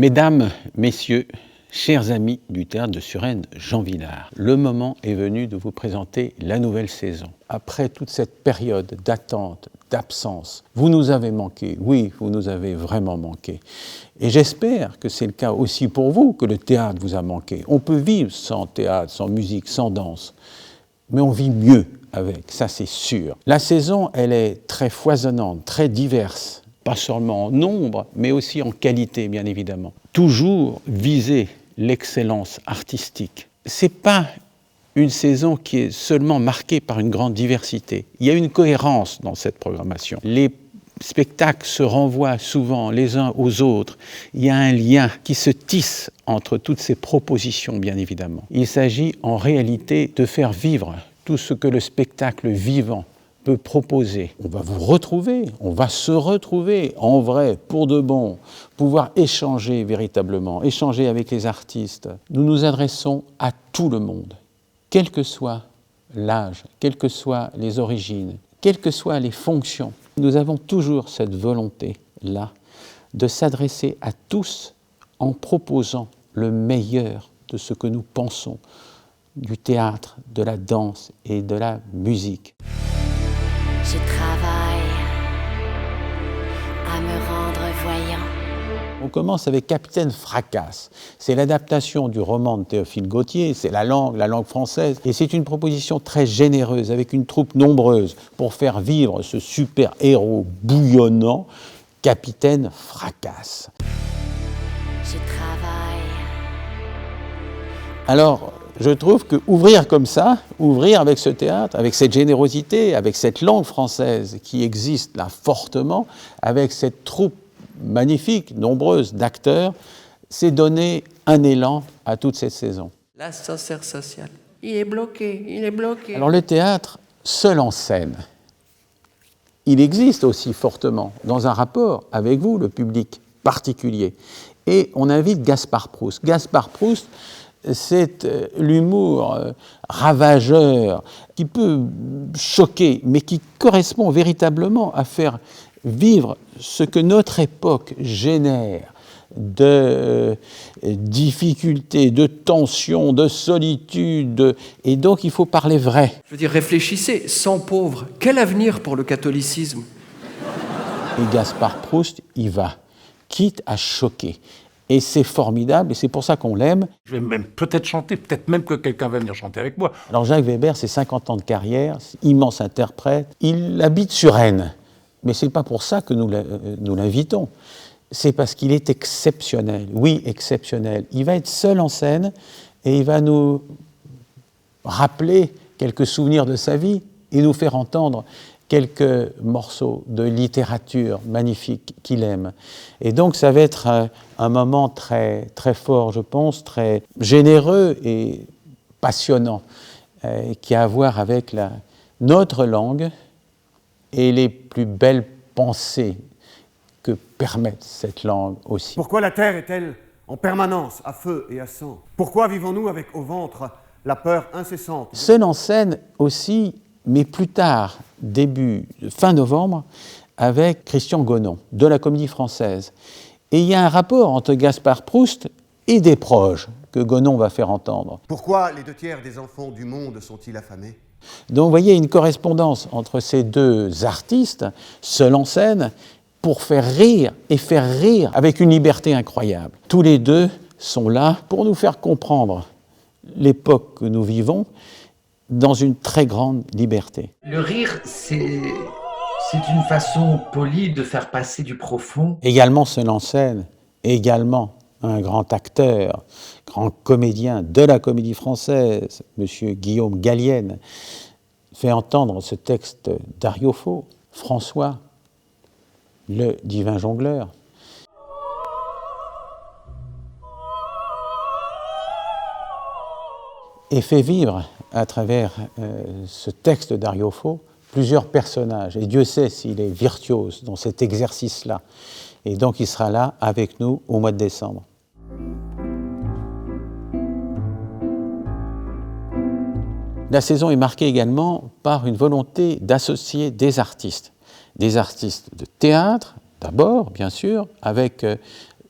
Mesdames, Messieurs, chers amis du Théâtre de Suresnes, Jean Vilar, le moment est venu de vous présenter la nouvelle saison. Après toute cette période d'attente, d'absence, vous nous avez manqué, oui, vous nous avez vraiment manqué. Et j'espère que c'est le cas aussi pour vous, que le théâtre vous a manqué. On peut vivre sans théâtre, sans musique, sans danse, mais on vit mieux avec, ça c'est sûr. La saison, elle est très foisonnante, très diverse, pas seulement en nombre, mais aussi en qualité, bien évidemment. Toujours viser l'excellence artistique. C'est pas une saison qui est seulement marquée par une grande diversité. Il y a une cohérence dans cette programmation. Les spectacles se renvoient souvent les uns aux autres. Il y a un lien qui se tisse entre toutes ces propositions, bien évidemment. Il s'agit en réalité de faire vivre tout ce que le spectacle vivant peut proposer. On va vous retrouver, on va se retrouver en vrai, pour de bon, pouvoir échanger véritablement, échanger avec les artistes. Nous nous adressons à tout le monde, quel que soit l'âge, quelles que soient les origines, quelles que soient les fonctions. Nous avons toujours cette volonté-là de s'adresser à tous en proposant le meilleur de ce que nous pensons du théâtre, de la danse et de la musique. Je travaille à me rendre voyant. On commence avec Capitaine Fracasse. C'est l'adaptation du roman de Théophile Gautier, c'est la langue française. Et c'est une proposition très généreuse, avec une troupe nombreuse, pour faire vivre ce super-héros bouillonnant, Capitaine Fracasse. Je travaille. Alors, je trouve qu'ouvrir comme ça, ouvrir avec ce théâtre, avec cette générosité, avec cette langue française qui existe là fortement, avec cette troupe magnifique, nombreuse d'acteurs, c'est donner un élan à toute cette saison. L'ascenseur social, il est bloqué. Alors le théâtre, seul en scène, il existe aussi fortement dans un rapport avec vous, le public particulier. Et on invite Gaspard Proust. Gaspard Proust, c'est l'humour ravageur qui peut choquer, mais qui correspond véritablement à faire vivre ce que notre époque génère de difficultés, de tensions, de solitude. Et donc, il faut parler vrai. Je veux dire, réfléchissez, 100 pauvres, quel avenir pour le catholicisme? Et Gaspard Proust y va, quitte à choquer. Et c'est formidable, et c'est pour ça qu'on l'aime. Je vais même peut-être chanter, peut-être même que quelqu'un va venir chanter avec moi. Alors Jacques Weber, c'est 50 ans de carrière, immense interprète. Il habite Suresnes, mais ce n'est pas pour ça que nous l'invitons. C'est parce qu'il est exceptionnel, oui, exceptionnel. Il va être seul en scène, et il va nous rappeler quelques souvenirs de sa vie, et nous faire entendre quelques morceaux de littérature magnifique qu'il aime. Et donc ça va être un moment très, très fort, je pense, très généreux et passionnant, qui a à voir avec notre langue et les plus belles pensées que permettent cette langue aussi. Pourquoi la terre est-elle en permanence à feu et à sang? Pourquoi vivons-nous avec au ventre la peur incessante? Seul en scène aussi, mais plus tard, fin novembre, avec Christian Gonon, de la Comédie Française. Et il y a un rapport entre Gaspard Proust et des proches que Gonon va faire entendre. Pourquoi les 2/3 des enfants du monde sont-ils affamés? Donc vous voyez une correspondance entre ces deux artistes, seuls en scène, pour faire rire avec une liberté incroyable. Tous les deux sont là pour nous faire comprendre l'époque que nous vivons, dans une très grande liberté. Le rire, c'est une façon polie de faire passer du profond. Également seul en scène, également un grand acteur, grand comédien de la Comédie Française, M. Guillaume Gallienne, fait entendre ce texte d'Ariopho, François, le divin jongleur. Et fait vivre, à travers ce texte d'Ariopho, plusieurs personnages. Et Dieu sait s'il est virtuose dans cet exercice-là. Et donc il sera là avec nous au mois de décembre. La saison est marquée également par une volonté d'associer des artistes de théâtre, d'abord, bien sûr, avec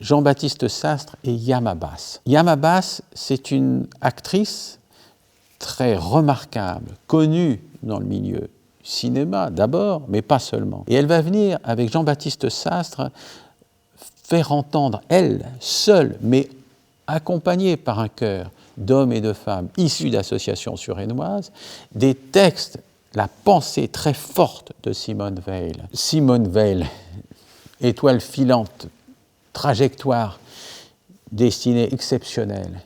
Jean-Baptiste Sastre et Yama Bass. Yama Bass, c'est une actrice très remarquable, connue dans le milieu cinéma d'abord, mais pas seulement. Et elle va venir, avec Jean-Baptiste Sastre, faire entendre, elle, seule, mais accompagnée par un chœur d'hommes et de femmes issus d'associations suresnoises, des textes, la pensée très forte de Simone Weil. Simone Weil, étoile filante, trajectoire, destinée exceptionnelle,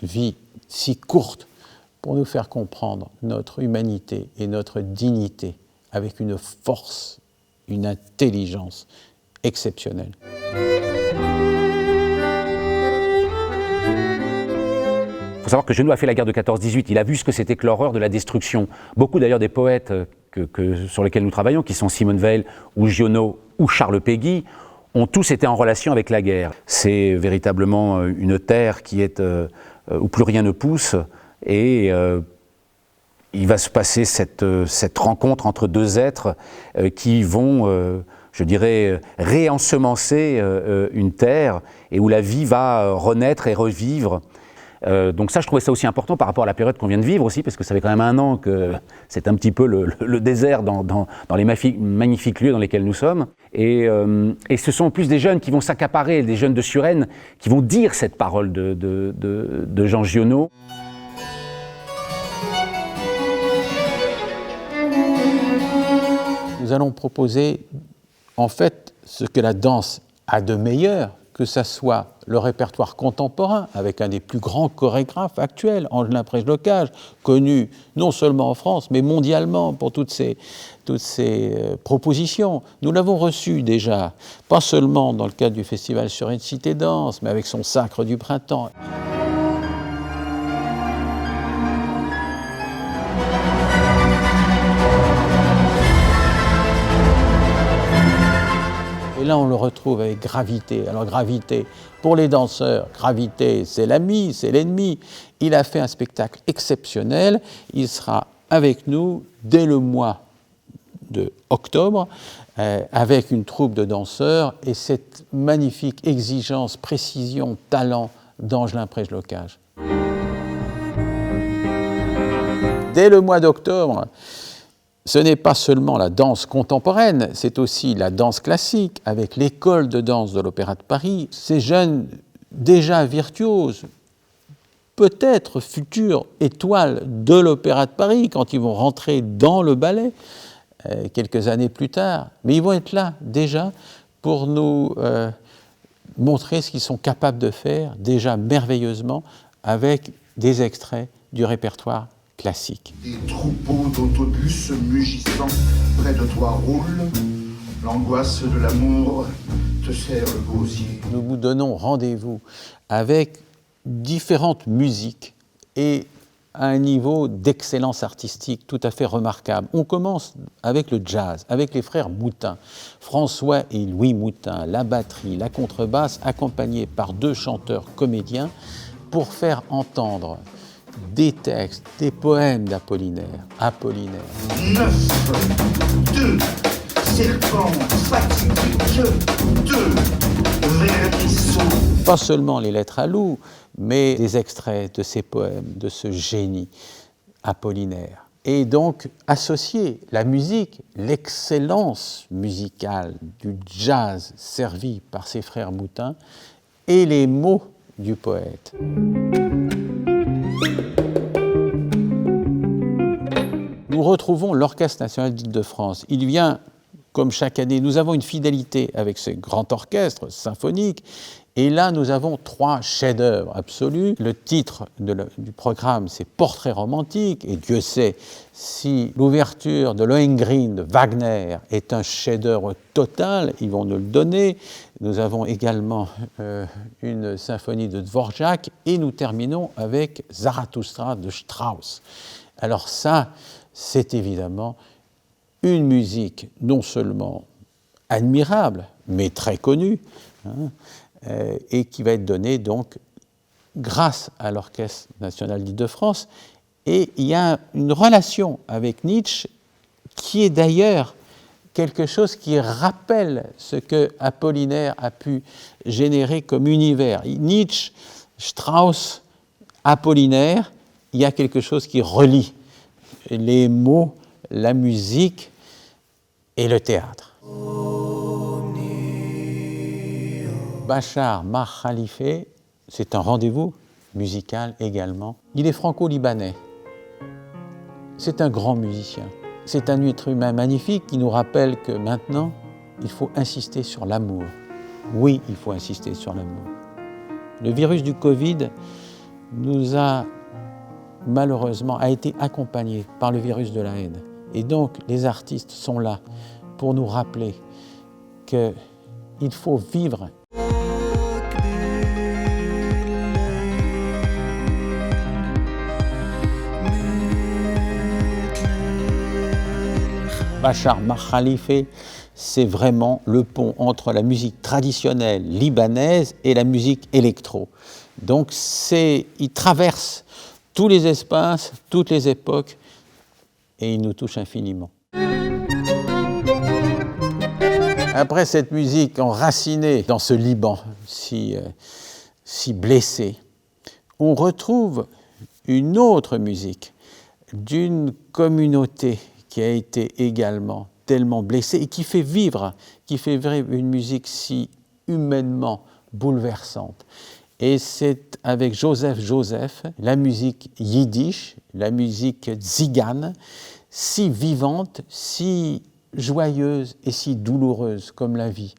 vie si courte pour nous faire comprendre notre humanité et notre dignité avec une force, une intelligence exceptionnelle. Il faut savoir que Junot a fait la guerre de 14-18, il a vu ce que c'était que l'horreur de la destruction. Beaucoup d'ailleurs des poètes sur lesquels nous travaillons, qui sont Simone Weil ou Giono ou Charles Péguy, ont tous été en relation avec la guerre. C'est véritablement une terre qui est, où plus rien ne pousse, et il va se passer cette rencontre entre deux êtres qui vont, je dirais, réensemencer une terre, et où la vie va renaître et revivre. Donc ça, je trouvais ça aussi important par rapport à la période qu'on vient de vivre aussi, parce que ça fait quand même 1 an que c'est un petit peu le désert dans les magnifiques lieux dans lesquels nous sommes. Et ce sont en plus des jeunes qui vont s'accaparer, des jeunes de Suresnes, qui vont dire cette parole de Jean Giono. Nous allons proposer, en fait, ce que la danse a de meilleur, que ce soit le répertoire contemporain, avec un des plus grands chorégraphes actuels, Angelin Prejlocage, connu non seulement en France, mais mondialement pour toutes ces propositions. Nous l'avons reçu déjà, pas seulement dans le cadre du Festival Suresnes Cité Danse, mais avec son Sacre du Printemps. Et là, on le retrouve avec Gravité. Alors, Gravité, pour les danseurs, Gravité, c'est l'ami, c'est l'ennemi. Il a fait un spectacle exceptionnel. Il sera avec nous dès le mois d'octobre, avec une troupe de danseurs et cette magnifique exigence, précision, talent d'Angelin Prejlocage. Dès le mois d'octobre, ce n'est pas seulement la danse contemporaine, c'est aussi la danse classique, avec l'école de danse de l'Opéra de Paris. Ces jeunes, déjà virtuoses, peut-être futures étoiles de l'Opéra de Paris, quand ils vont rentrer dans le ballet, quelques années plus tard, mais ils vont être là, déjà, pour nous montrer ce qu'ils sont capables de faire, déjà merveilleusement, avec des extraits du répertoire classique. Des troupeaux d'autobus mugissant près de toi roulent, l'angoisse de l'amour te serre le gosier. Nous vous donnons rendez-vous avec différentes musiques et à un niveau d'excellence artistique tout à fait remarquable. On commence avec le jazz, avec les frères Moutin, François et Louis Moutin, la batterie, la contrebasse, accompagnés par 2 chanteurs comédiens pour faire entendre des textes, des poèmes d'Apollinaire. Apollinaire. 9, 2, serpent fatidieux, 2, vermisseau. Pas seulement les lettres à loup, mais des extraits de ces poèmes, de ce génie Apollinaire. Et donc associer la musique, l'excellence musicale du jazz servi par ces frères Moutin et les mots du poète. Nous retrouvons l'Orchestre national d'Île-de-France. Il vient, comme chaque année, nous avons une fidélité avec ce grand orchestre symphonique, et là nous avons 3 chefs-d'œuvre absolus. Le titre du programme, c'est Portrait romantique, et Dieu sait si l'ouverture de Lohengrin de Wagner est un chef-d'œuvre total, ils vont nous le donner. Nous avons également une symphonie de Dvorak, et nous terminons avec Zarathustra de Strauss. Alors ça, c'est évidemment une musique non seulement admirable, mais très connue, et qui va être donnée donc grâce à l'Orchestre national d'Île-de-France. Et il y a une relation avec Nietzsche qui est d'ailleurs quelque chose qui rappelle ce que Apollinaire a pu générer comme univers. Nietzsche, Strauss, Apollinaire, il y a quelque chose qui relie les mots, la musique et le théâtre. Bachar Mar Khalife, c'est un rendez-vous musical également. Il est franco-libanais. C'est un grand musicien. C'est un être humain magnifique qui nous rappelle que maintenant, il faut insister sur l'amour. Oui, il faut insister sur l'amour. Le virus du Covid nous a malheureusement été accompagné par le virus de la haine. Et donc, les artistes sont là pour nous rappeler qu'il faut vivre. Bachar Mar Khalife, c'est vraiment le pont entre la musique traditionnelle libanaise et la musique électro. Donc il traverse tous les espaces, toutes les époques, et il nous touche infiniment. Après cette musique enracinée dans ce Liban si blessé, on retrouve une autre musique d'une communauté qui a été également tellement blessée et qui fait vivre une musique si humainement bouleversante. Et c'est avec Joseph Joseph, la musique yiddish, la musique tzigane, si vivante, si joyeuse et si douloureuse comme la vie.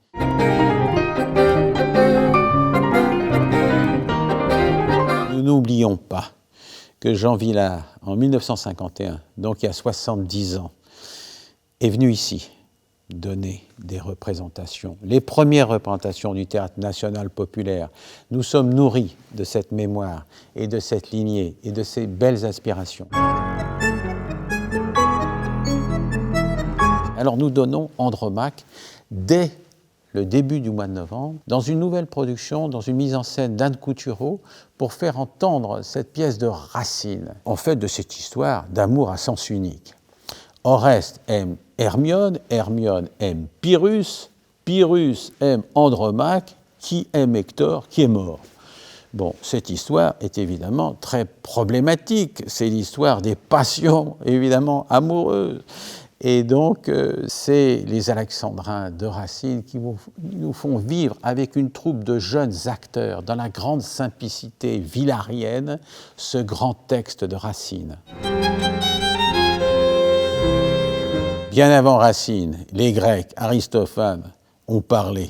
Nous n'oublions pas que Jean Vilar, en 1951, donc il y a 70 ans, est venu ici donner des représentations, les premières représentations du Théâtre national populaire. Nous sommes nourris de cette mémoire et de cette lignée et de ces belles aspirations. Alors nous donnons Andromaque dès le début du mois de novembre, dans une nouvelle production, dans une mise en scène d'Anne Coutureau, pour faire entendre cette pièce de Racine, en fait de cette histoire d'amour à sens unique. Oreste aime Hermione, Hermione aime Pyrrhus, Pyrrhus aime Andromaque, qui aime Hector, qui est mort. Bon, cette histoire est évidemment très problématique, c'est l'histoire des passions, évidemment, amoureuses. Et donc, c'est les Alexandrins de Racine qui nous font vivre avec une troupe de jeunes acteurs dans la grande simplicité villarienne ce grand texte de Racine. Bien avant Racine, les Grecs, Aristophane, ont parlé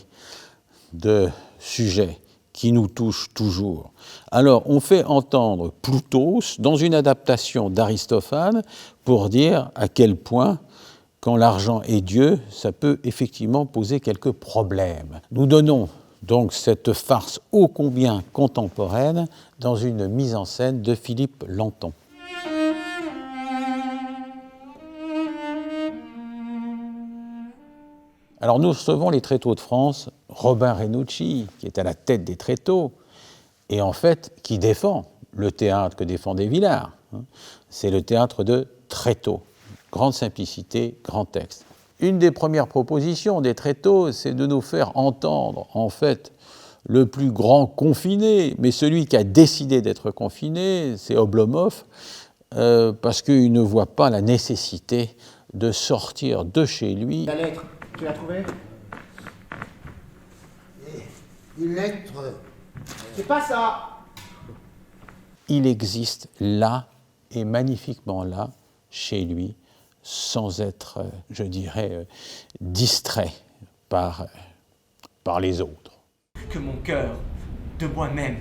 de sujets qui nous touchent toujours. Alors, on fait entendre Ploutos dans une adaptation d'Aristophane pour dire à quel point quand l'argent est Dieu, ça peut effectivement poser quelques problèmes. Nous donnons donc cette farce ô combien contemporaine dans une mise en scène de Philippe Lanton. Alors nous recevons les Tréteaux de France, Robin Renucci, qui est à la tête des Tréteaux, et en fait qui défend le théâtre que défendait Vilar. C'est le théâtre de Tréteaux. Grande simplicité, grand texte. Une des premières propositions des Tréteaux, c'est de nous faire entendre, en fait, le plus grand confiné, mais celui qui a décidé d'être confiné, c'est Oblomov, parce qu'il ne voit pas la nécessité de sortir de chez lui. La lettre, tu l'as trouvée? Une lettre? C'est pas ça! Il existe là, et magnifiquement là, chez lui, sans être, je dirais, distrait par les autres. Que mon cœur, de moi-même,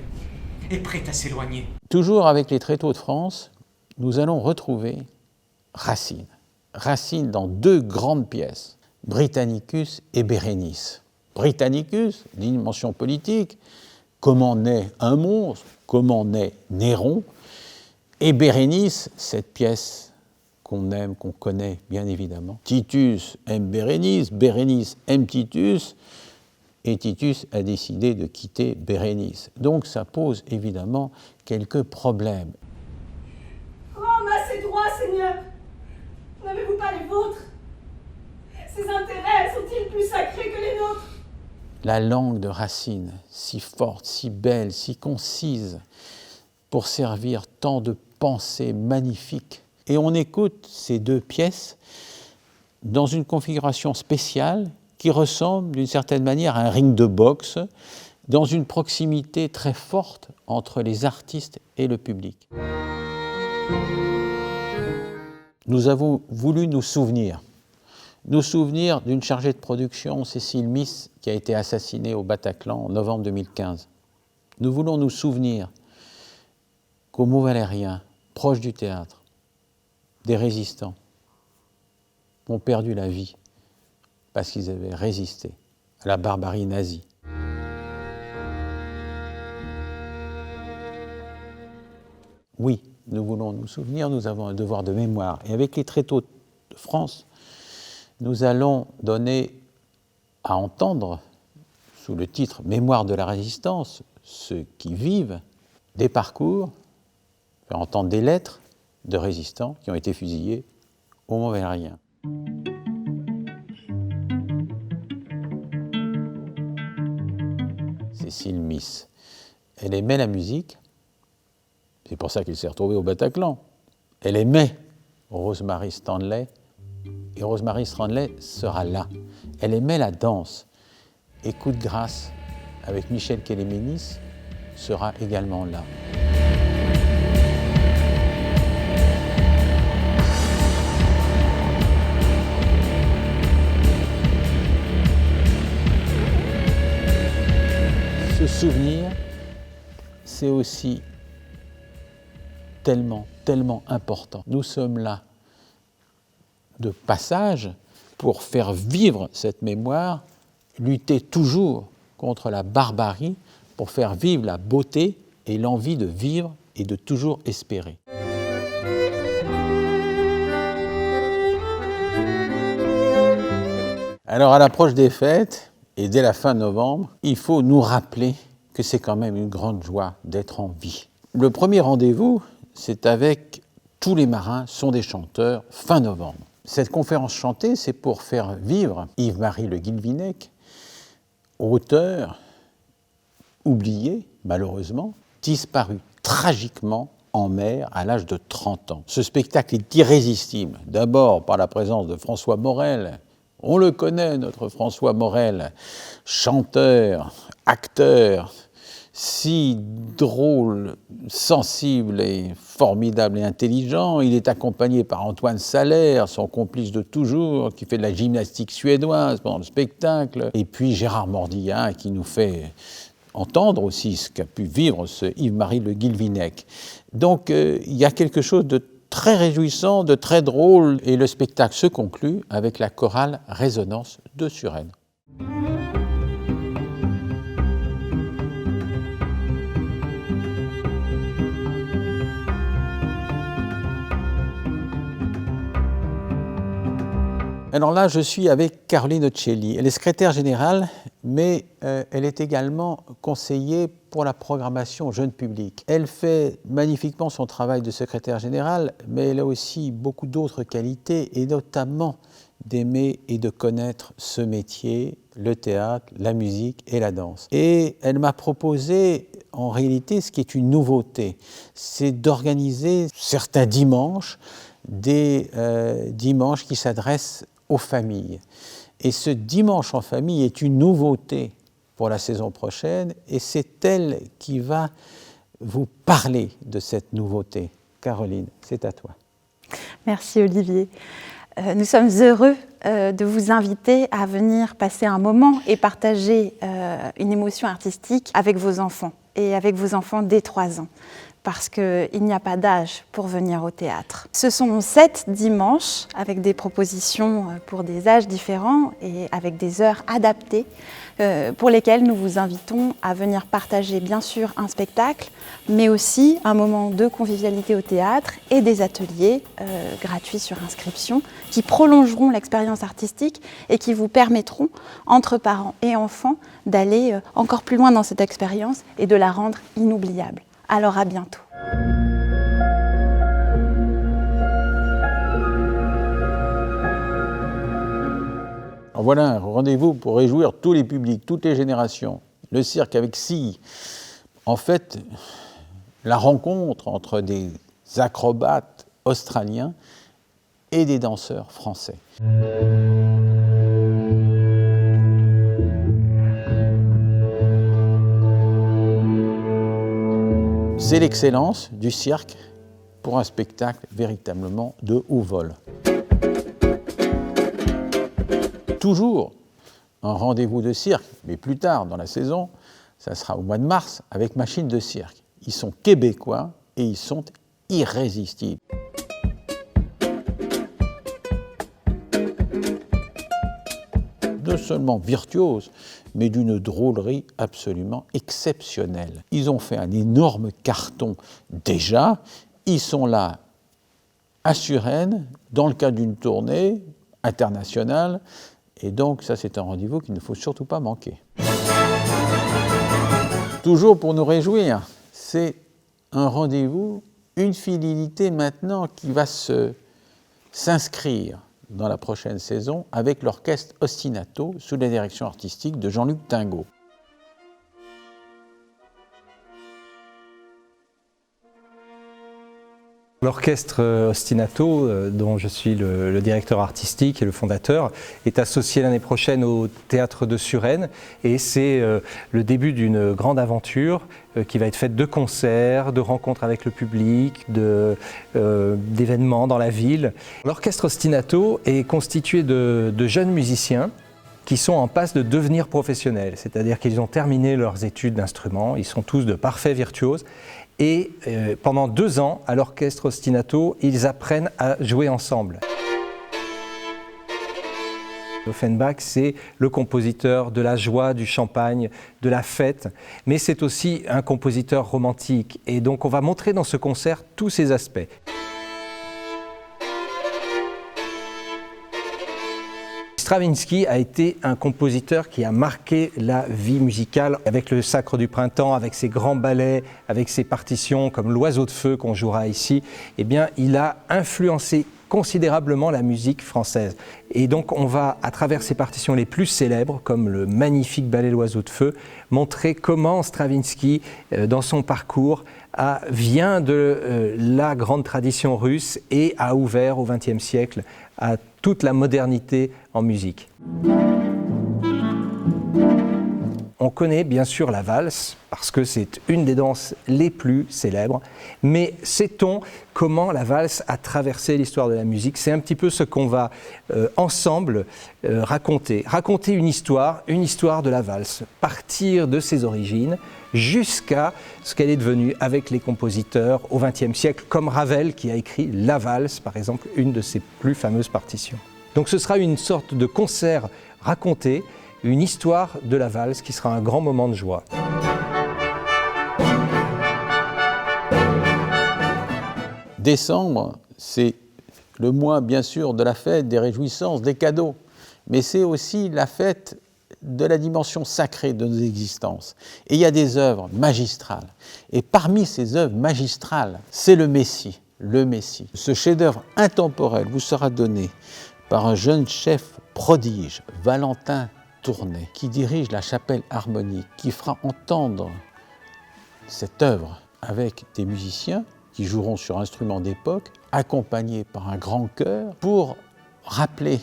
est prêt à s'éloigner. Toujours avec les Tréteaux de France, nous allons retrouver Racine. Racine dans deux grandes pièces, Britannicus et Bérénice. Britannicus, dimension politique, comment naît un monstre, comment naît Néron, et Bérénice, cette pièce qu'on aime, qu'on connaît bien évidemment. Titus aime Bérénice, Bérénice aime Titus, et Titus a décidé de quitter Bérénice. Donc ça pose évidemment quelques problèmes. Rends-moi ces droits, Seigneur. N'avez-vous pas les vôtres? Ses intérêts sont-ils plus sacrés que les nôtres? La langue de Racine, si forte, si belle, si concise, pour servir tant de pensées magnifiques. Et on écoute ces deux pièces dans une configuration spéciale qui ressemble d'une certaine manière à un ring de boxe, dans une proximité très forte entre les artistes et le public. Nous avons voulu nous souvenir d'une chargée de production, Cécile Miss, qui a été assassinée au Bataclan en novembre 2015. Nous voulons nous souvenir qu'au Mont-Valérien, proche du théâtre, des résistants ont perdu la vie parce qu'ils avaient résisté à la barbarie nazie. Oui, nous voulons nous souvenir, nous avons un devoir de mémoire. Et avec les tréteaux de France, nous allons donner à entendre, sous le titre « Mémoire de la résistance », ceux qui vivent des parcours, faire entendre des lettres de résistants qui ont été fusillés au Mont-Valérien. Cécile Miss, elle aimait la musique, c'est pour ça qu'elle s'est retrouvée au Bataclan. Elle aimait Rosemary Stanley, et Rosemary Stanley sera là. Elle aimait la danse, et Coup de grâce, avec Michel Kéléménis, sera également là. Ce souvenir, c'est aussi tellement important. Nous sommes là de passage pour faire vivre cette mémoire, lutter toujours contre la barbarie, pour faire vivre la beauté et l'envie de vivre et de toujours espérer. Alors à l'approche des fêtes, et dès la fin novembre, il faut nous rappeler que c'est quand même une grande joie d'être en vie. Le premier rendez-vous, c'est avec Tous les marins sont des chanteurs, fin novembre. Cette conférence chantée, c'est pour faire vivre Yves-Marie Le Guilvinec, auteur oublié, malheureusement, disparu tragiquement en mer à l'âge de 30 ans. Ce spectacle est irrésistible, d'abord par la présence de François Morel. On le connaît, notre François Morel, chanteur, acteur, si drôle, sensible et formidable et intelligent. Il est accompagné par Antoine Salaire, son complice de toujours, qui fait de la gymnastique suédoise pendant le spectacle. Et puis Gérard Mordillat, qui nous fait entendre aussi ce qu'a pu vivre ce Yves-Marie Le Guilvinec. Donc il y a quelque chose de très réjouissant, de très drôle, et le spectacle se conclut avec la chorale Résonance de Suresnes. Alors là, je suis avec Caroline Ocelli. Elle est secrétaire générale, mais elle est également conseillère pour la programmation jeune public. Elle fait magnifiquement son travail de secrétaire générale, mais elle a aussi beaucoup d'autres qualités, et notamment d'aimer et de connaître ce métier, le théâtre, la musique et la danse. Et elle m'a proposé, en réalité, ce qui est une nouveauté, c'est d'organiser certains dimanches, des dimanches qui s'adressent aux familles. Et ce dimanche en famille est une nouveauté pour la saison prochaine, et c'est elle qui va vous parler de cette nouveauté. Caroline, c'est à toi. Merci Olivier. Nous sommes heureux de vous inviter à venir passer un moment et partager une émotion artistique avec vos enfants, et avec vos enfants dès 3 ans. Parce qu'il n'y a pas d'âge pour venir au théâtre. Ce sont 7 dimanches avec des propositions pour des âges différents et avec des heures adaptées pour lesquelles nous vous invitons à venir partager bien sûr un spectacle, mais aussi un moment de convivialité au théâtre et des ateliers gratuits sur inscription qui prolongeront l'expérience artistique et qui vous permettront, entre parents et enfants, d'aller encore plus loin dans cette expérience et de la rendre inoubliable. Alors à bientôt. Alors voilà un rendez-vous pour réjouir tous les publics, toutes les générations. Le cirque avec scie. En fait, la rencontre entre des acrobates australiens et des danseurs français. C'est l'excellence du cirque pour un spectacle véritablement de haut vol. Toujours un rendez-vous de cirque, mais plus tard dans la saison, ça sera au mois de mars avec Machine de cirque. Ils sont québécois et ils sont irrésistibles. Non seulement virtuoses, mais d'une drôlerie absolument exceptionnelle. Ils ont fait un énorme carton déjà. Ils sont là à Suresnes, dans le cadre d'une tournée internationale. Et donc, ça, c'est un rendez-vous qu'il ne faut surtout pas manquer. Toujours pour nous réjouir, c'est un rendez-vous, une fidélité maintenant qui va s'inscrire dans la prochaine saison avec l'orchestre Ostinato sous la direction artistique de Jean-Luc Tingot. L'orchestre Ostinato, dont je suis le directeur artistique et le fondateur, est associé l'année prochaine au Théâtre de Suresnes et c'est le début d'une grande aventure qui va être faite de concerts, de rencontres avec le public, d'événements dans la ville. L'orchestre Ostinato est constitué de jeunes musiciens qui sont en passe de devenir professionnels, c'est-à-dire qu'ils ont terminé leurs études d'instruments, ils sont tous de parfaits virtuoses. Et pendant 2 ans, à l'orchestre Ostinato, ils apprennent à jouer ensemble. Offenbach, c'est le compositeur de la joie, du champagne, de la fête, mais c'est aussi un compositeur romantique. Et donc on va montrer dans ce concert tous ces aspects. Stravinsky a été un compositeur qui a marqué la vie musicale avec le Sacre du Printemps, avec ses grands ballets, avec ses partitions comme l'Oiseau de Feu qu'on jouera ici. Eh bien, il a influencé considérablement la musique française. Et donc on va, à travers ses partitions les plus célèbres, comme le magnifique ballet L'Oiseau de Feu, montrer comment Stravinsky, dans son parcours, vient de la grande tradition russe et a ouvert au XXe siècle à toute la modernité en musique. On connaît bien sûr la valse parce que c'est une des danses les plus célèbres, mais sait-on comment la valse a traversé l'histoire de la musique? C'est un petit peu ce qu'on va ensemble raconter. Raconter une histoire de la valse, partir de ses origines jusqu'à ce qu'elle est devenue avec les compositeurs au XXe siècle, comme Ravel qui a écrit la valse, par exemple, une de ses plus fameuses partitions. Donc ce sera une sorte de concert raconté, une histoire de la valse qui sera un grand moment de joie. Décembre, c'est le mois bien sûr de la fête, des réjouissances, des cadeaux, mais c'est aussi la fête de la dimension sacrée de nos existences. Et il y a des œuvres magistrales. Et parmi ces œuvres magistrales, c'est le Messie. Le Messie. Ce chef-d'œuvre intemporel vous sera donné par un jeune chef prodige, Valentin Tournay, qui dirige la chapelle harmonique, qui fera entendre cette œuvre avec des musiciens qui joueront sur instruments d'époque, accompagnés par un grand chœur, pour rappeler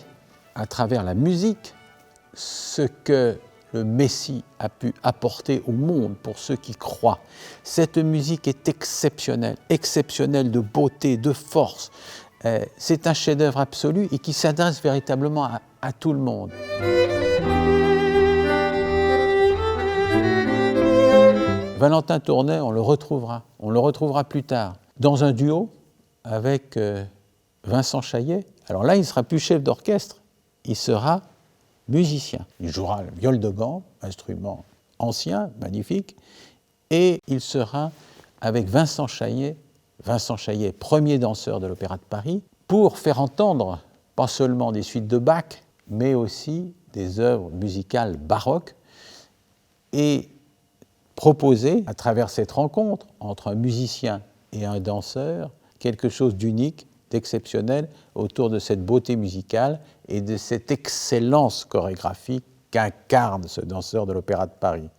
à travers la musique ce que le Messie a pu apporter au monde pour ceux qui croient. Cette musique est exceptionnelle, exceptionnelle de beauté, de force. C'est un chef-d'œuvre absolu et qui s'adresse véritablement à tout le monde. Valentin Tournay, on le retrouvera plus tard, dans un duo avec Vincent Chaillet. Alors là, il ne sera plus chef d'orchestre, il sera musicien. Il jouera le viol de gambe, instrument ancien, magnifique, et il sera avec Vincent Chaillet, premier danseur de l'Opéra de Paris, pour faire entendre pas seulement des suites de Bach, mais aussi des œuvres musicales baroques, et proposer, à travers cette rencontre entre un musicien et un danseur, quelque chose d'unique, d'exceptionnel autour de cette beauté musicale et de cette excellence chorégraphique qu'incarne ce danseur de l'Opéra de Paris.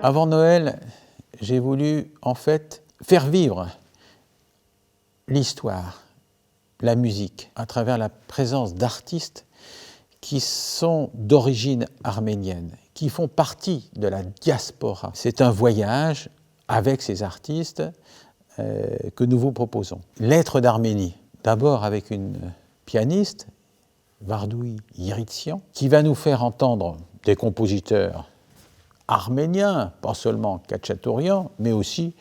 Avant Noël, j'ai voulu en fait faire vivre l'histoire, la musique, à travers la présence d'artistes qui sont d'origine arménienne, qui font partie de la diaspora. C'est un voyage avec ces artistes que nous vous proposons. Lettres d'Arménie, d'abord avec une pianiste, Vardoui Yiritsian, qui va nous faire entendre des compositeurs arméniens, pas seulement Khatchatourian, mais aussi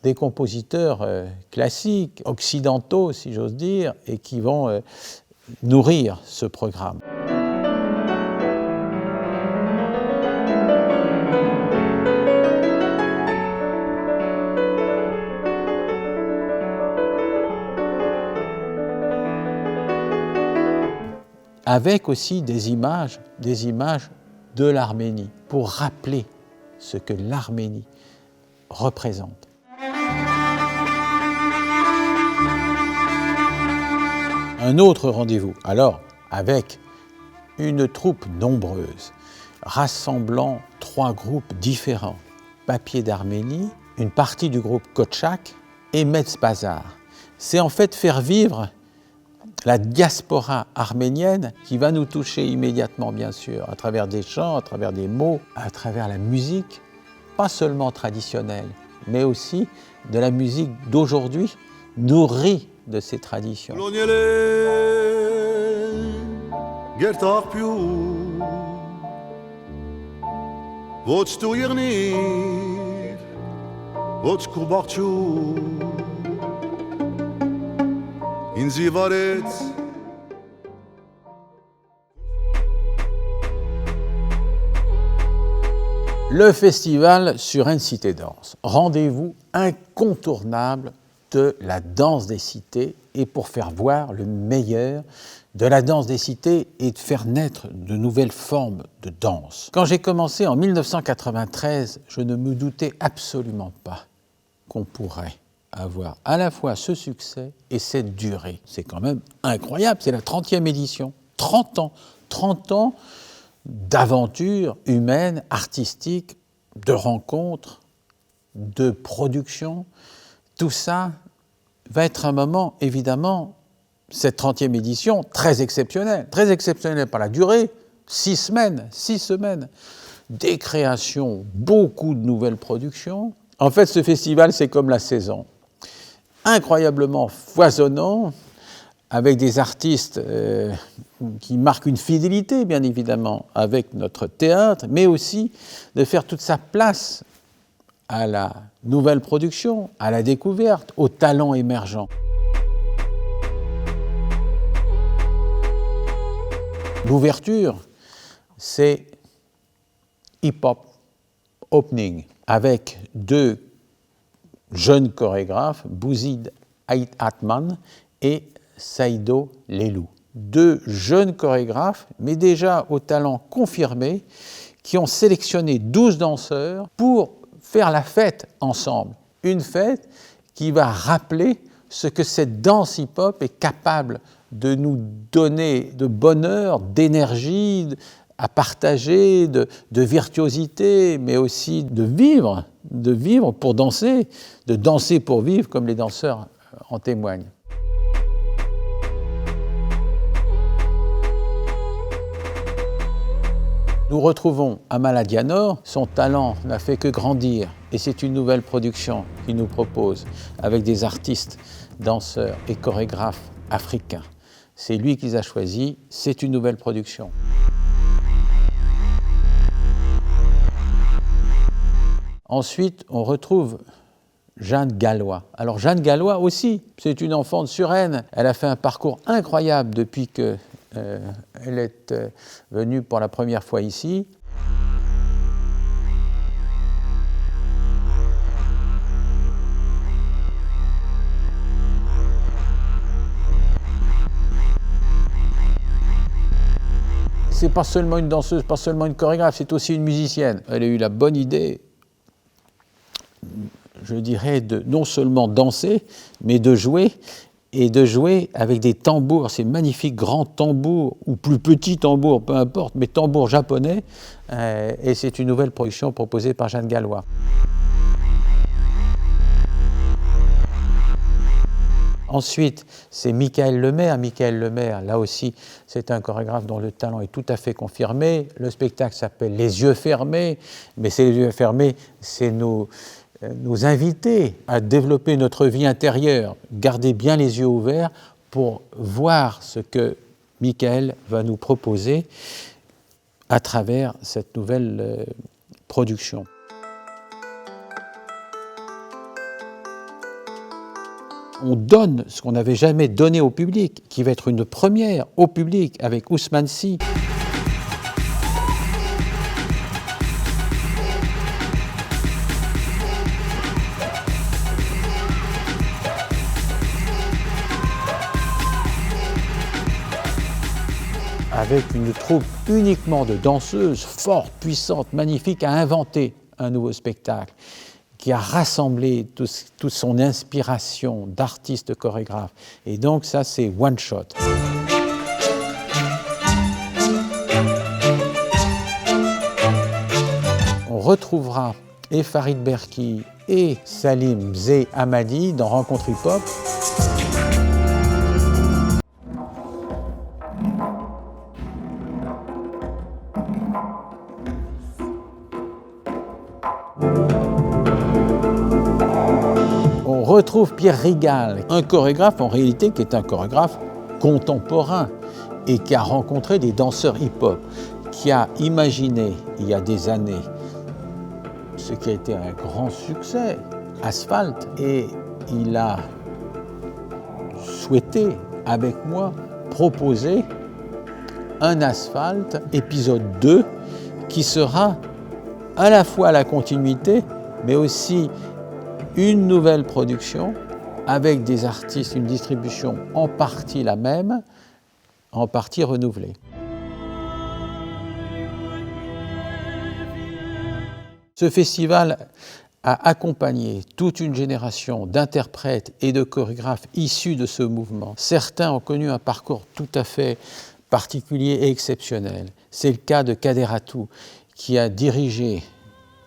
des compositeurs classiques, occidentaux si j'ose dire, et qui vont nourrir ce programme. Avec aussi des images de l'Arménie, pour rappeler ce que l'Arménie représente. Un autre rendez-vous, alors, avec une troupe nombreuse, rassemblant 3 groupes différents. Papier d'Arménie, une partie du groupe Kotchak et Metz Bazar. C'est en fait faire vivre la diaspora arménienne qui va nous toucher immédiatement, bien sûr, à travers des chants, à travers des mots, à travers la musique, pas seulement traditionnelle, mais aussi de la musique d'aujourd'hui, nourrie de ces traditions. Le festival Suresnes Cité Danse, rendez-vous incontournable de la danse des cités et pour faire voir le meilleur de la danse des cités et de faire naître de nouvelles formes de danse. Quand j'ai commencé en 1993, je ne me doutais absolument pas qu'on pourrait avoir à la fois ce succès et cette durée. C'est quand même incroyable, c'est la 30e édition, 30 ans d'aventures humaines, artistiques, de rencontres, de production. Tout ça va être un moment, évidemment, cette 30e édition, très exceptionnelle par la durée, 6 semaines, des créations, beaucoup de nouvelles productions. En fait, ce festival, c'est comme la saison, incroyablement foisonnant, avec des artistes qui marquent une fidélité, bien évidemment, avec notre théâtre, mais aussi de faire toute sa place à la nouvelle production, à la découverte, aux talents émergents. L'ouverture, c'est hip-hop opening, avec 2 jeunes chorégraphes, Bouzid Atman et Saïdo Lelou. 2 jeunes chorégraphes, mais déjà au talent confirmé, qui ont sélectionné 12 danseurs pour faire la fête ensemble. Une fête qui va rappeler ce que cette danse hip-hop est capable de nous donner de bonheur, d'énergie, à partager, de virtuosité, mais aussi de vivre pour danser, de danser pour vivre, comme les danseurs en témoignent. Nous retrouvons Amal Adianor, son talent n'a fait que grandir et c'est une nouvelle production qu'il nous propose avec des artistes, danseurs et chorégraphes africains. C'est lui qui les a choisis, c'est une nouvelle production. Ensuite, on retrouve Jeanne Gallois. Alors Jeanne Gallois aussi, c'est une enfant de Suresnes. Elle a fait un parcours incroyable depuis que elle est venue pour la première fois ici. C'est pas seulement une danseuse, pas seulement une chorégraphe, c'est aussi une musicienne. Elle a eu la bonne idée, je dirais, de non seulement danser, mais de jouer, et de jouer avec des tambours, ces magnifiques grands tambours, ou plus petits tambours, peu importe, mais tambours japonais, et c'est une nouvelle production proposée par Jeanne Gallois. Ensuite, c'est Michael Lemaire. Michael Lemaire, là aussi, c'est un chorégraphe dont le talent est tout à fait confirmé. Le spectacle s'appelle Les yeux fermés, mais c'est les yeux fermés, c'est nous inviter à développer notre vie intérieure, garder bien les yeux ouverts pour voir ce que Michael va nous proposer à travers cette nouvelle production. On donne ce qu'on n'avait jamais donné au public, qui va être une première au public avec Ousmane Sy. Avec une troupe uniquement de danseuses fortes, puissantes, magnifiques, à inventer un nouveau spectacle, qui a rassemblé toute son inspiration d'artistes chorégraphes. Et donc ça, c'est one shot. On retrouvera et Farid Berki et Salim Zé Hamadi dans Rencontre Hip Hop. On retrouve Pierre Rigal, un chorégraphe en réalité qui est un chorégraphe contemporain et qui a rencontré des danseurs hip-hop, qui a imaginé il y a des années ce qui a été un grand succès, Asphalte, et il a souhaité, avec moi, proposer un Asphalte épisode 2 qui sera à la fois la continuité, mais aussi une nouvelle production avec des artistes, une distribution en partie la même, en partie renouvelée. Ce festival a accompagné toute une génération d'interprètes et de chorégraphes issus de ce mouvement. Certains ont connu un parcours tout à fait particulier et exceptionnel. C'est le cas de Kader Atou, qui a dirigé,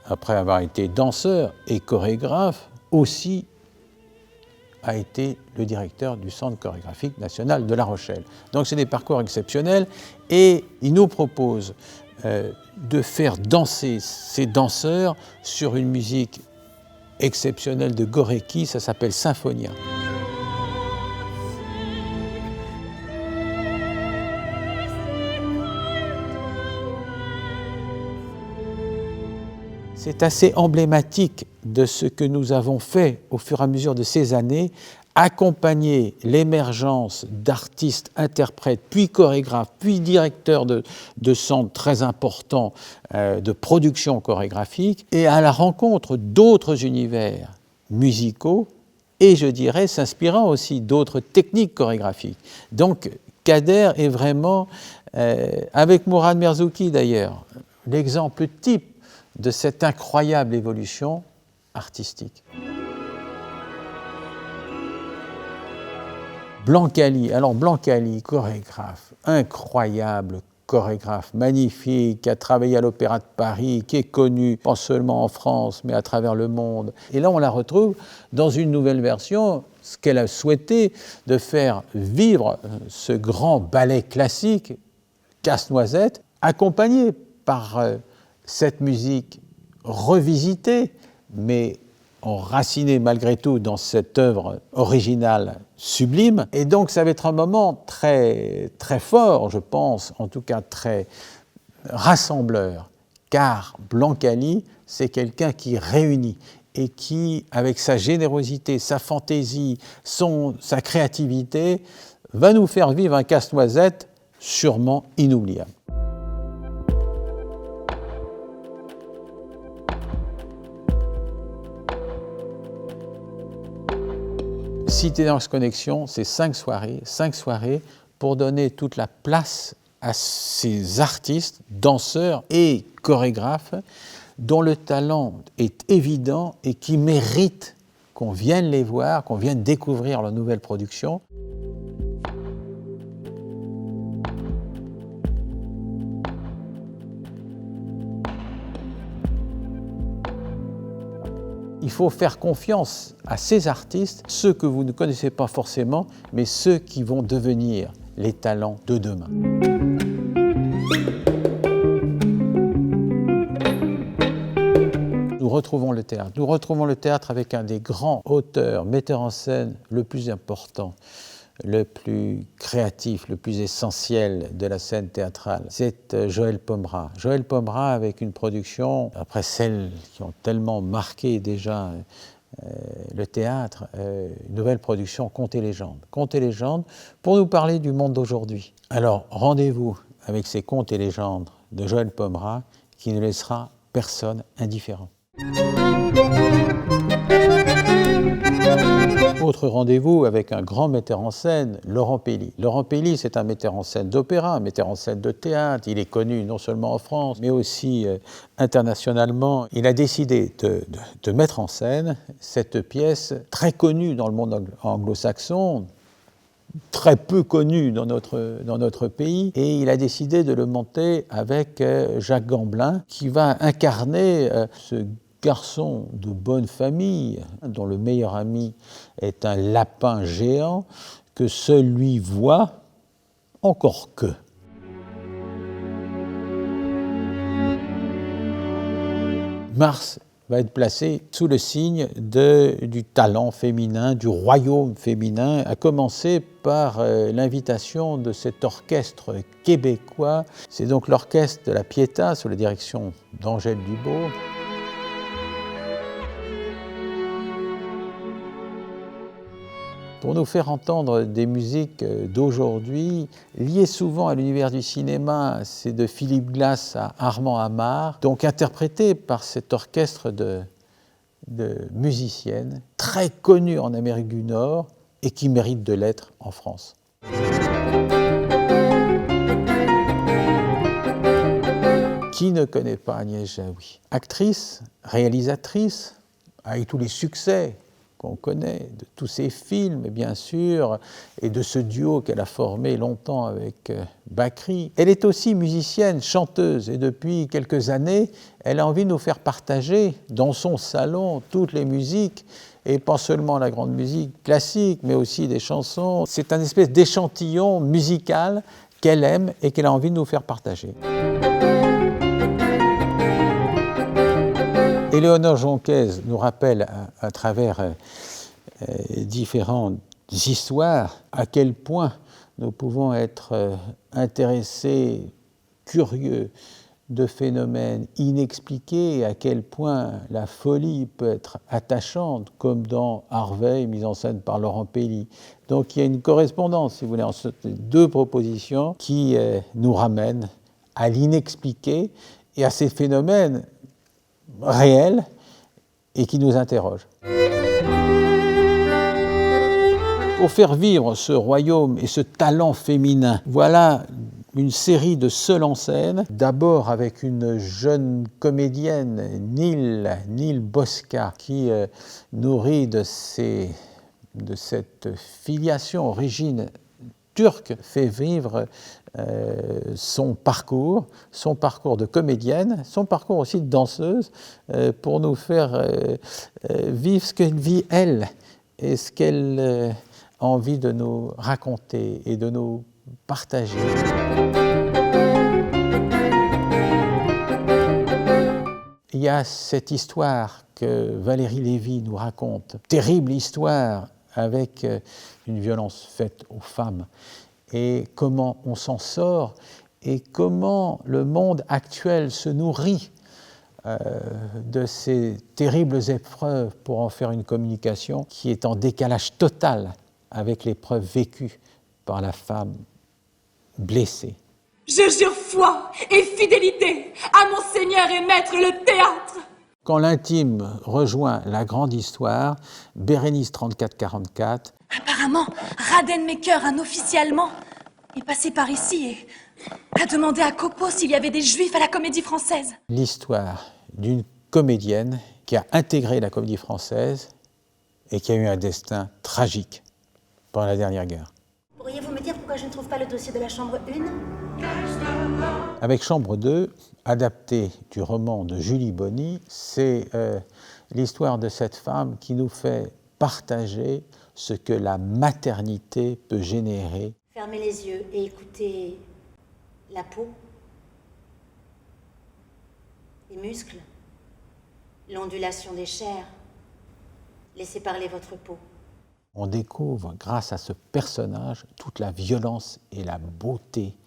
après avoir été danseur et chorégraphe, aussi a été le directeur du Centre chorégraphique national de La Rochelle. Donc c'est des parcours exceptionnels et il nous propose de faire danser ces danseurs sur une musique exceptionnelle de Gorecki, ça s'appelle Symphonia. C'est assez emblématique de ce que nous avons fait au fur et à mesure de ces années, accompagner l'émergence d'artistes, interprètes, puis chorégraphes, puis directeurs de centres très importants de production chorégraphique, et à la rencontre d'autres univers musicaux, et je dirais s'inspirant aussi d'autres techniques chorégraphiques. Donc Kader est vraiment, avec Mourad Merzouki d'ailleurs, l'exemple type de cette incroyable évolution artistique. Blancali, alors Blancali, chorégraphe, incroyable chorégraphe, magnifique, qui a travaillé à l'Opéra de Paris, qui est connu, pas seulement en France, mais à travers le monde. Et là, on la retrouve dans une nouvelle version, ce qu'elle a souhaité, de faire vivre ce grand ballet classique, Casse-Noisette, accompagné par cette musique revisitée, mais enracinée malgré tout dans cette œuvre originale sublime. Et donc ça va être un moment très, très fort, je pense, en tout cas très rassembleur, car Blancali, c'est quelqu'un qui réunit et qui, avec sa générosité, sa fantaisie, sa créativité, va nous faire vivre un Casse-Noisette sûrement inoubliable. Cité Danse Connexion, c'est 5 soirées pour donner toute la place à ces artistes, danseurs et chorégraphes dont le talent est évident et qui méritent qu'on vienne les voir, qu'on vienne découvrir leur nouvelle production. Il faut faire confiance à ces artistes, ceux que vous ne connaissez pas forcément, mais ceux qui vont devenir les talents de demain. Nous retrouvons le théâtre. Nous retrouvons le théâtre avec un des grands auteurs, metteurs en scène le plus important, le plus créatif, le plus essentiel de la scène théâtrale. C'est Joël Pomera. Joël Pomera avec une production, après celles qui ont tellement marqué déjà le théâtre, une nouvelle production, Contes et légendes. Contes et légendes pour nous parler du monde d'aujourd'hui. Alors rendez-vous avec ces Contes et légendes de Joël Pomera qui ne laissera personne indifférent. Autre rendez-vous avec un grand metteur en scène, Laurent Pelli. Laurent Pelli, c'est un metteur en scène d'opéra, un metteur en scène de théâtre. Il est connu non seulement en France, mais aussi internationalement. Il a décidé de mettre en scène cette pièce très connue dans le monde anglo-saxon, très peu connu dans notre pays, et il a décidé de le monter avec Jacques Gamblin, qui va incarner ce garçon de bonne famille, dont le meilleur ami est un lapin géant, que seul lui voit, encore que. Mars va être placé sous le signe du talent féminin, du royaume féminin, à commencer par l'invitation de cet orchestre québécois. C'est donc l'orchestre de la Pietà, sous la direction d'Angèle Dubourg. Pour nous faire entendre des musiques d'aujourd'hui, liées souvent à l'univers du cinéma, c'est de Philippe Glass à Armand Amar, donc interprétées par cet orchestre de musiciennes, très connues en Amérique du Nord et qui méritent de l'être en France. Qui ne connaît pas Agnès Jaoui? Actrice, réalisatrice, avec tous les succès qu'on connaît, de tous ses films, bien sûr, et de ce duo qu'elle a formé longtemps avec Bakri. Elle est aussi musicienne, chanteuse, et depuis quelques années, elle a envie de nous faire partager dans son salon toutes les musiques, et pas seulement la grande musique classique, mais aussi des chansons. C'est un espèce d'échantillon musical qu'elle aime et qu'elle a envie de nous faire partager. Éléonore Jonquez nous rappelle à travers différentes histoires à quel point nous pouvons être intéressés, curieux de phénomènes inexpliqués, et à quel point la folie peut être attachante, comme dans Harvey, mise en scène par Laurent Pelli. Donc il y a une correspondance, si vous voulez, entre ces deux propositions qui nous ramènent à l'inexpliqué et à ces phénomènes réels et qui nous interrogent. Pour faire vivre ce royaume et ce talent féminin, voilà une série de seuls en scène, d'abord avec une jeune comédienne, Nil Bosca, qui nourrie de cette filiation origine turque, fait vivre son parcours de comédienne, son parcours aussi de danseuse, pour nous faire vivre ce qu'elle vit elle, et ce qu'elle a envie de nous raconter et de nous partager. Il y a cette histoire que Valérie Lévy nous raconte, terrible histoire avec une violence faite aux femmes, et comment on s'en sort, et comment le monde actuel se nourrit de ces terribles épreuves pour en faire une communication qui est en décalage total avec l'épreuve vécue par la femme blessée. Je jure foi et fidélité à mon Seigneur et Maître le théâtre. Quand l'intime rejoint la grande histoire, Bérénice 3444. Apparemment, Radenmaker, un officier allemand, est passé par ici et a demandé à Copo s'il y avait des Juifs à la Comédie Française. L'histoire d'une comédienne qui a intégré la Comédie Française et qui a eu un destin tragique pendant la dernière guerre. Pourriez-vous me dire pourquoi je ne trouve pas le dossier de la chambre 1 ? Avec Chambre 2, adapté du roman de Julie Bonny, c'est l'histoire de cette femme qui nous fait partager ce que la maternité peut générer. Fermez les yeux et écoutez la peau, les muscles, l'ondulation des chairs. Laissez parler votre peau. On découvre, grâce à ce personnage, toute la violence et la beauté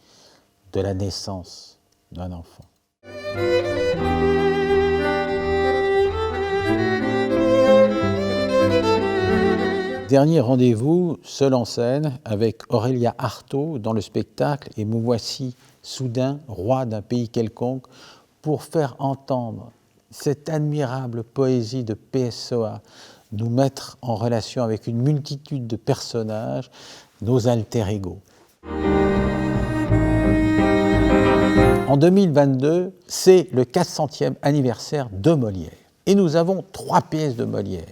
de la naissance d'un enfant. Dernier rendez-vous, seul en scène, avec Aurélia Artaud dans le spectacle « Et me voici soudain, roi d'un pays quelconque », pour faire entendre cette admirable poésie de PSOA, nous mettre en relation avec une multitude de personnages, nos alter ego. En 2022, c'est le 400e anniversaire de Molière. Et nous avons 3 pièces de Molière.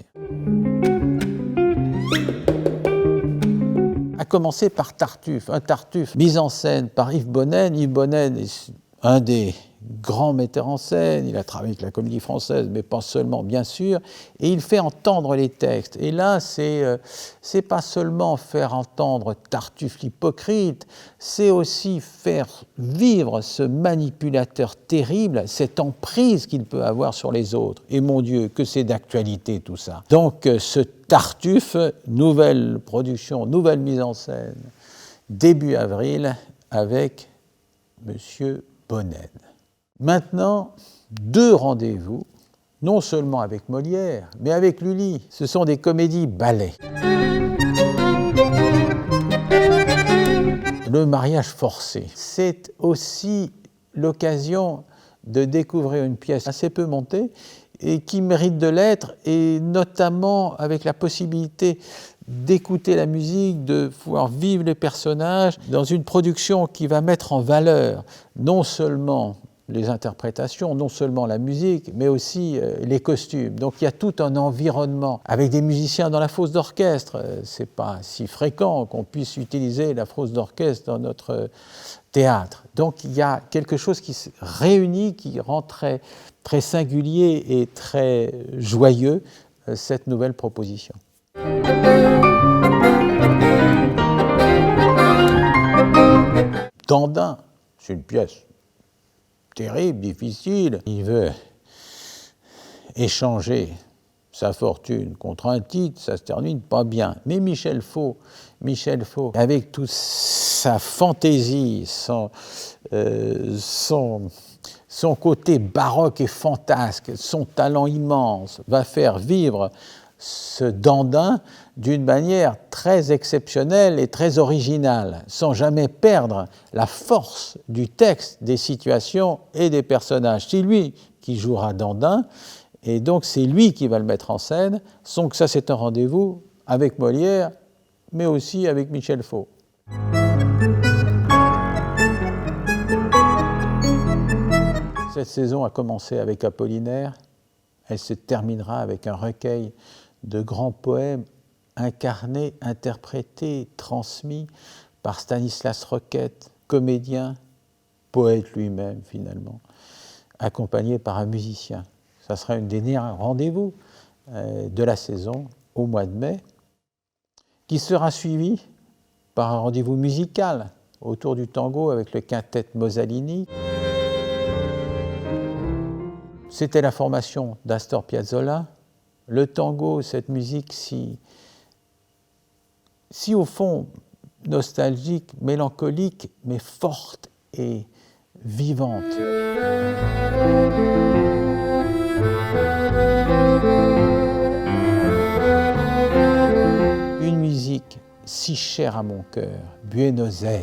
À commencer par Tartuffe. Un Tartuffe mis en scène par Yves Bonnen. Yves Bonnen est un des grands metteurs en scène, il a travaillé avec la Comédie Française, mais pas seulement, bien sûr, et il fait entendre les textes. Et là, c'est pas seulement faire entendre Tartuffe l'hypocrite, c'est aussi faire vivre ce manipulateur terrible, cette emprise qu'il peut avoir sur les autres. Et mon Dieu, que c'est d'actualité tout ça. Donc, ce Tartuffe, nouvelle production, nouvelle mise en scène, début avril, avec Monsieur Bonnen. Maintenant, 2 rendez-vous, non seulement avec Molière, mais avec Lully. Ce sont des comédies ballets. Le mariage forcé, c'est aussi l'occasion de découvrir une pièce assez peu montée et qui mérite de l'être, et notamment avec la possibilité d'écouter la musique, de pouvoir vivre les personnages dans une production qui va mettre en valeur non seulement les interprétations, non seulement la musique, mais aussi les costumes. Donc il y a tout un environnement avec des musiciens dans la fosse d'orchestre. C'est pas si fréquent qu'on puisse utiliser la fosse d'orchestre dans notre théâtre. Donc il y a quelque chose qui se réunit, qui rend très, très singulier et très joyeux cette nouvelle proposition. Dandin, c'est une pièce terrible, difficile. Il veut échanger sa fortune contre un titre, ça se termine pas bien. Mais Michel Faux, avec toute sa fantaisie, son côté baroque et fantasque, son talent immense, va faire vivre ce Dandin d'une manière très exceptionnelle et très originale, sans jamais perdre la force du texte, des situations et des personnages. C'est lui qui jouera Dandin, et donc c'est lui qui va le mettre en scène. Donc ça, c'est un rendez-vous avec Molière, mais aussi avec Michel Faux. Cette saison a commencé avec Apollinaire, elle se terminera avec un recueil de grands poèmes incarnés, interprétés, transmis par Stanislas Roquette, comédien, poète lui-même finalement, accompagné par un musicien. Ça sera un des derniers rendez-vous de la saison au mois de mai, qui sera suivi par un rendez-vous musical autour du tango avec le quintet Mosalini. C'était la formation d'Astor Piazzolla. Le tango, cette musique si au fond nostalgique, mélancolique, mais forte et vivante. Une musique si chère à mon cœur, Buenos Aires,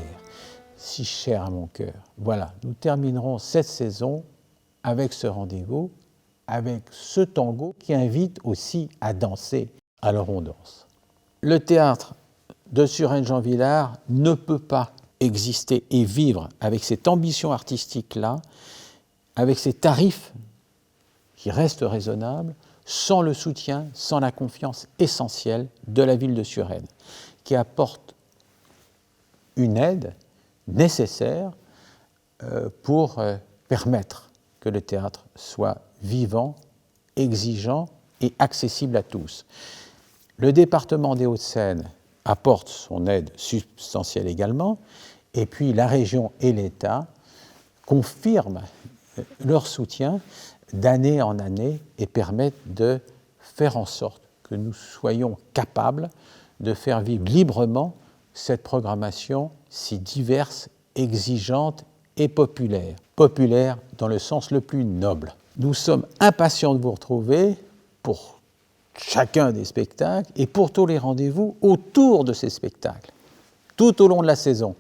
si chère à mon cœur. Voilà, nous terminerons cette saison avec ce rendez-vous, avec ce tango qui invite aussi à danser. Alors on danse. Le théâtre de Suresnes-Jean Vilar ne peut pas exister et vivre avec cette ambition artistique-là, avec ces tarifs qui reste raisonnable, sans le soutien, sans la confiance essentielle de la ville de Suresnes, qui apporte une aide nécessaire pour permettre que le théâtre soit vivant, exigeant et accessible à tous. Le département des Hauts-de-Seine apporte son aide substantielle également, et puis la région et l'État confirment leur soutien d'année en année et permettent de faire en sorte que nous soyons capables de faire vivre librement cette programmation si diverse, exigeante et populaire. Populaire dans le sens le plus noble. Nous sommes impatients de vous retrouver pour chacun des spectacles et pour tous les rendez-vous autour de ces spectacles, tout au long de la saison.